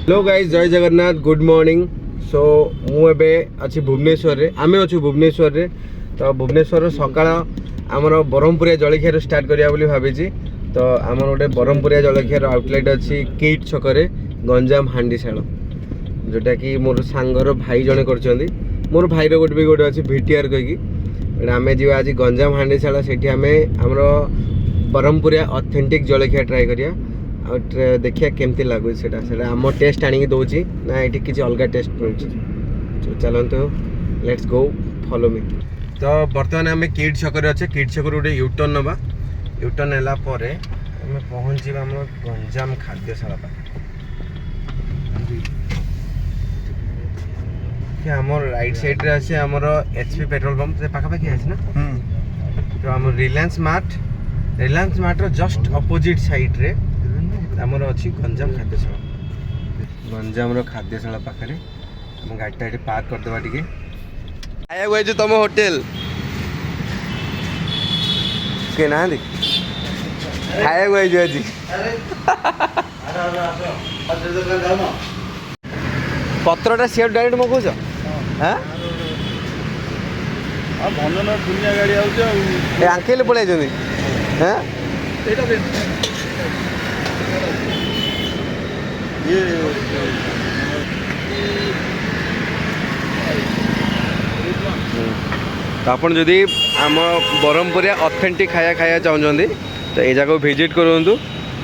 Hello guys, जय Jagannath, good morning. सो मुझे अच्छी भुवनेश्वर रे, आमे अच्छु भुवनेश्वर रे। तो भुवनेश्वर सकाळ आमर ब्रह्मपुरिया जलखिया स्टार्ट करिया बोली भाबीची। तो आमर गोटे ब्रह्मपुरिया जलखिया आउटलेट अच्छी किट छकरे गंजाम हांडीशाल, जोटा कि मोर सांगर भाई जने करछंदी। मोर भाईर गोटे भी गोटे अच्छी भिटीआर कहीकि आम जा आज गंजाम हांडीशाल। से आम आमर ब्रह्मपुरिया ऑथेंटिक जलखिया ट्राए करिया और देखिए केमती लगुच से आम टेस्ट आनिक दौची ना ये किसी अलग टेस्ट मिलूँ। चलते लेट्स गो, फॉलो मी। तो बर्तमान आम किड छक अच्छे, किड छक गोटे यूटर्न नवा। यूटर्न है पहुँचा आम गंजाम खाद्यशाला आम राइट साइड रे अच्छे आमर एचपी पेट्रोल पंप से पाखापाखि अच्छे ना। तो आम Reliance mart just opposite side रे आमर अच्छी गंजाम खाद्यशाला। गंजाम खाद्यशाला पाखे आम गाड़ीटा ये पार्क करदेवा टे खाया गए तुम होटेल के ना खाया गए आज पत्रटा सीट डायरेक्ट मगौच। हाँ आंकेल पलि हाँ तो आप जदि आम ब्रह्मपुरिया ऑथेंटिक खाया चाहते तो ये जगह विजिट करूँ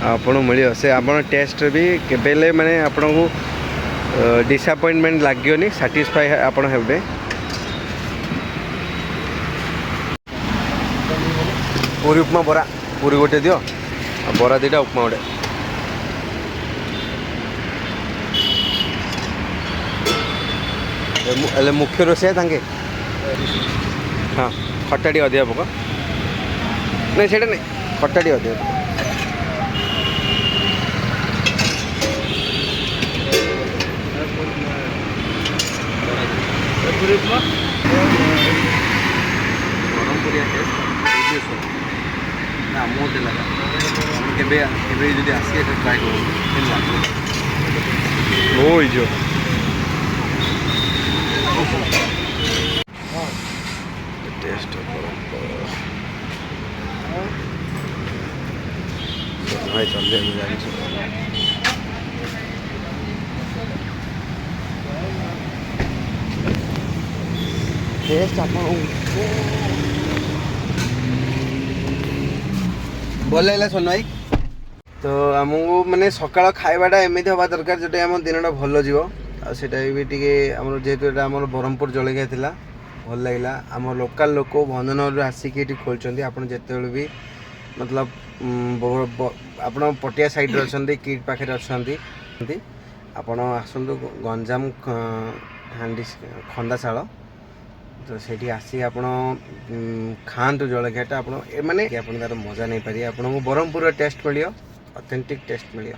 आपन मिले से आप टेस्ट भी केबेले माने आपन को डिसअपॉइंटमेंट लगे सैटिस्फाई आपन हेबे। पूरी उपमा बरा पूरी गोटे दियो बरा दीटा उपमा गोटे। मुख्य रोषे तांके हाँ खट्टा टी अधिका पक नहीं से नहीं खट्टा टी अधिका ब्रह्मपुरिया टेस्ट मत लगा के आसिए ट्राए कर टेस्ट भाई चल टेस्ट भल लगे सोन भाई। तो आमको माने सकाळ खाइबाटा एमती हवा दरकार जोटा आम दिनटा भल जीव आटा भी टे आम जेहेतु आम ब्रह्मपुर जलखिया था भल लगे। आम लोकल लोक भंजनगर आसिक ये खोलते आप जिते भी मतलब आप पटिया साइड अच्छा किट पाखे अच्छा आपण आसतु गंजाम हांडी खंदाशाल। तो सेठी आसी आप खातु जलखियाटा आप माने तार मजा नहीं पारे। आपको ब्रह्मपुर टेस्ट मिले, ऑथेंटिक टेस्ट मिले।